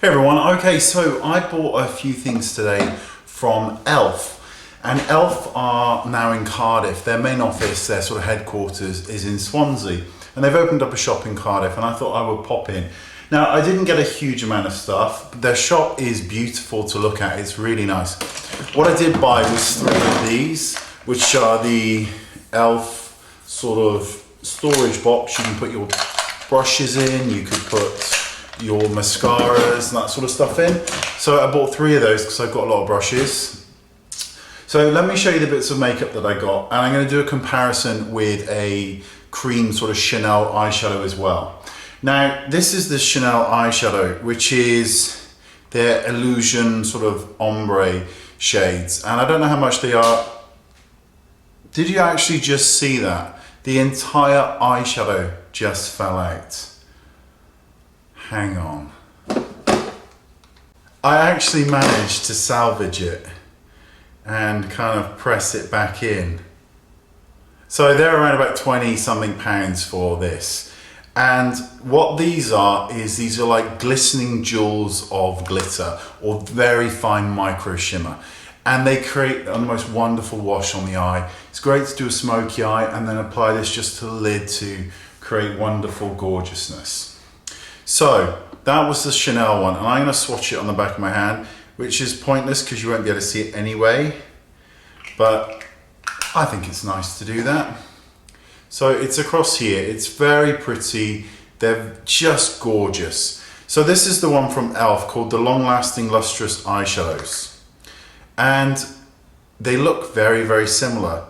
Hey everyone, okay, so I bought a few things today from e.l.f. And e.l.f. are now in Cardiff. Their main office, their sort of headquarters is in Swansea. And they've opened up a shop in Cardiff and I thought I would pop in. Now, I didn't get a huge amount of stuff, but their shop is beautiful to look at. It's really nice. What I did buy was 3 of these, which are the e.l.f. sort of storage box. You can put your brushes in, you could put your mascaras and that sort of stuff in. So I bought 3 of those because I've got a lot of brushes. So let me show you the bits of makeup that I got, and I'm going to do a comparison with a cream sort of Chanel eyeshadow as well. Now this is the Chanel eyeshadow, which is their Illusion sort of ombre shades, and I don't know how much they are. Did you actually just see that? The entire eyeshadow just fell out. Hang on. I actually managed to salvage it and kind of press it back in. So they're around about 20 something pounds for this. And what these are is these are like glistening jewels of glitter or very fine micro shimmer. And they create the most wonderful wash on the eye. It's great to do a smoky eye and then apply this just to the lid to create wonderful gorgeousness. So that was the Chanel one, and I'm going to swatch it on the back of my hand, which is pointless because you won't be able to see it anyway, but I think it's nice to do that. So it's across here. It's very pretty. They're just gorgeous. So this is the one from e.l.f. called the Long Lasting Lustrous Eyeshadows, and they look very, very similar.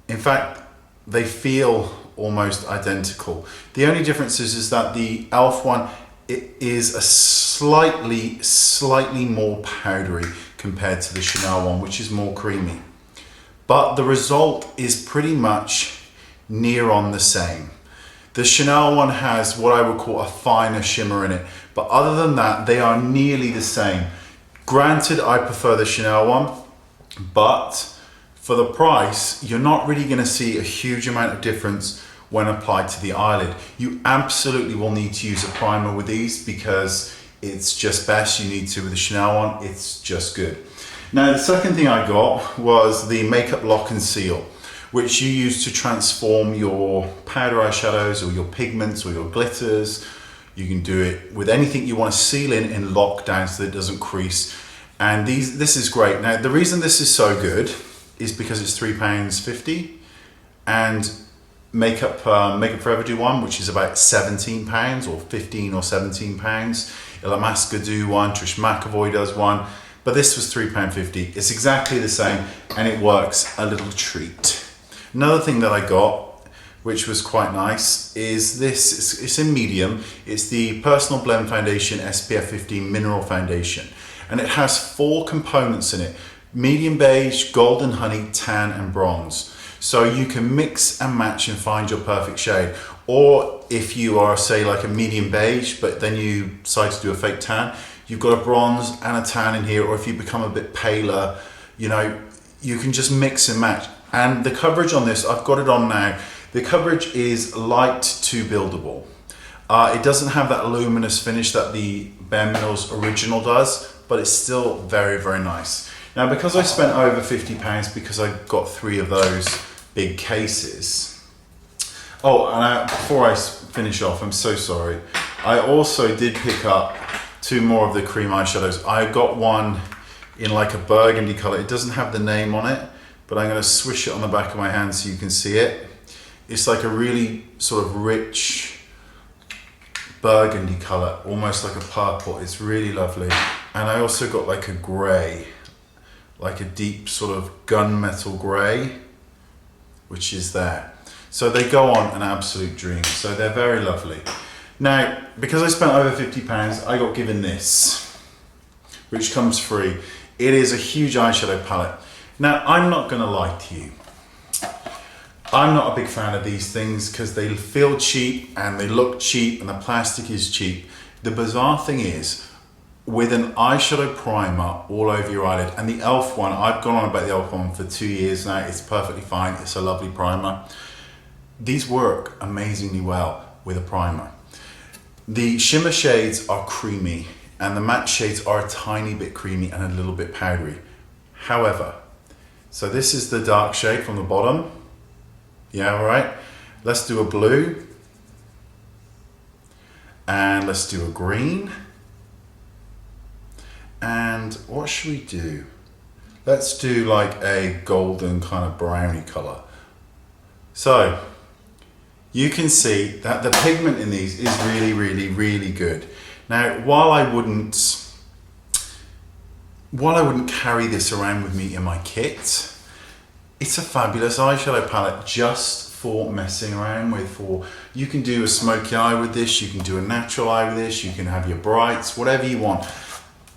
In fact, they feel almost identical. The only difference is that the e.l.f. one, it is a slightly more powdery compared to the Chanel one, which is more creamy. But the result is pretty much near on the same. The Chanel one has what I would call a finer shimmer in it, but other than that, they are nearly the same. Granted, I prefer the Chanel one, but for the price, you're not really going to see a huge amount of difference when applied to the eyelid. You absolutely will need to use a primer with these because it's just best. You need to with the Chanel one, it's just good. Now the second thing I got was the Makeup Lock and Seal, which you use to transform your powder eyeshadows or your pigments or your glitters. You can do it with anything you want to seal in and lock down so that it doesn't crease. And this is great. Now the reason this is so good is because it's £3.50, and Makeup Forever do one, which is about £17 or 15 or £17. Illamasqua do one, Trish McAvoy does one, but this was £3.50. It's exactly the same and it works a little treat. Another thing that I got, which was quite nice, is this. It's in medium. It's the Personal Blend Foundation SPF 15 Mineral Foundation, and it has 4 components in it: medium beige, golden honey, tan and bronze. So you can mix and match and find your perfect shade. Or if you are, say, like a medium beige, but then you decide to do a fake tan, you've got a bronze and a tan in here. Or if you become a bit paler, you know, you can just mix and match. And the coverage on this, I've got it on now. The coverage is light to buildable. It doesn't have that luminous finish that the Bare Minerals original does, but it's still very, very nice. Now, because I spent over £50 because I got 3 of those big cases. Oh, and before I finish off, I'm so sorry. I also did pick up 2 more of the cream eyeshadows. I got one in like a burgundy color. It doesn't have the name on it, but I'm gonna swish it on the back of my hand so you can see it. It's like a really sort of rich burgundy color, almost like a purple. It's really lovely. And I also got like a gray, like a deep sort of gunmetal grey, which is there. So they go on an absolute dream. So they're very lovely. Now, because I spent over £50, I got given this, which comes free. It is a huge eyeshadow palette. Now, I'm not gonna lie to you. I'm not a big fan of these things because they feel cheap and they look cheap and the plastic is cheap. The bizarre thing is, with an eyeshadow primer all over your eyelid, and the e.l.f. one, I've gone on about the e.l.f. one for 2 years now, it's perfectly fine, it's a lovely primer. These work amazingly well with a primer. The shimmer shades are creamy and the matte shades are a tiny bit creamy and a little bit powdery. However, so this is the dark shade from the bottom. Yeah, right. Let's do a blue. And let's do a green. And what should we do? Let's do like a golden kind of browny color. So you can see that the pigment in these is really, really, really good. Now, while I wouldn't carry this around with me in my kit, it's a fabulous eyeshadow palette just for messing around with. You can do a smoky eye with this, you can do a natural eye with this, you can have your brights, whatever you want.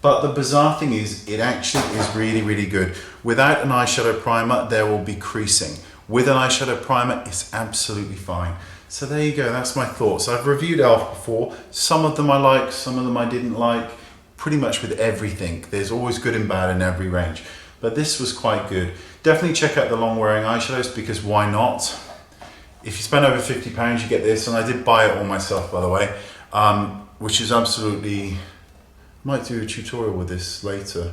But the bizarre thing is, it actually is really, really good. Without an eyeshadow primer, there will be creasing. With an eyeshadow primer, it's absolutely fine. So there you go, that's my thoughts. I've reviewed e.l.f. before. Some of them I liked, some of them I didn't like. Pretty much with everything. There's always good and bad in every range. But this was quite good. Definitely check out the long wearing eyeshadows, because why not? If you spend over £50, you get this, and I did buy it all myself, by the way, which is absolutely... Might do a tutorial with this later,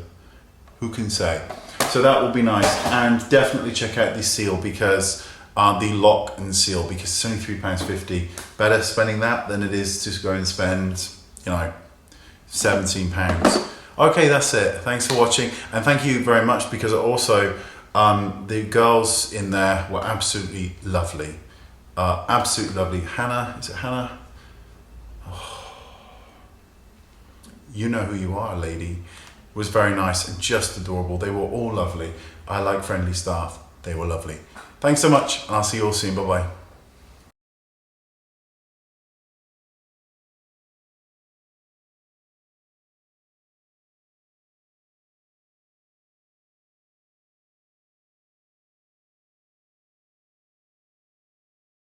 who can say? So that will be nice, and definitely check out the seal, because the lock and seal, because it's only £3.50. Better spending that than it is to go and spend, you know, £17. Okay, that's it. Thanks for watching, and thank you very much, because also the girls in there were absolutely lovely. Absolutely lovely. Hannah, is it Hannah? You know who you are, lady. It was very nice and just adorable. They were all lovely. I like friendly staff. They were lovely. Thanks so much, and I'll see you all soon. Bye-bye.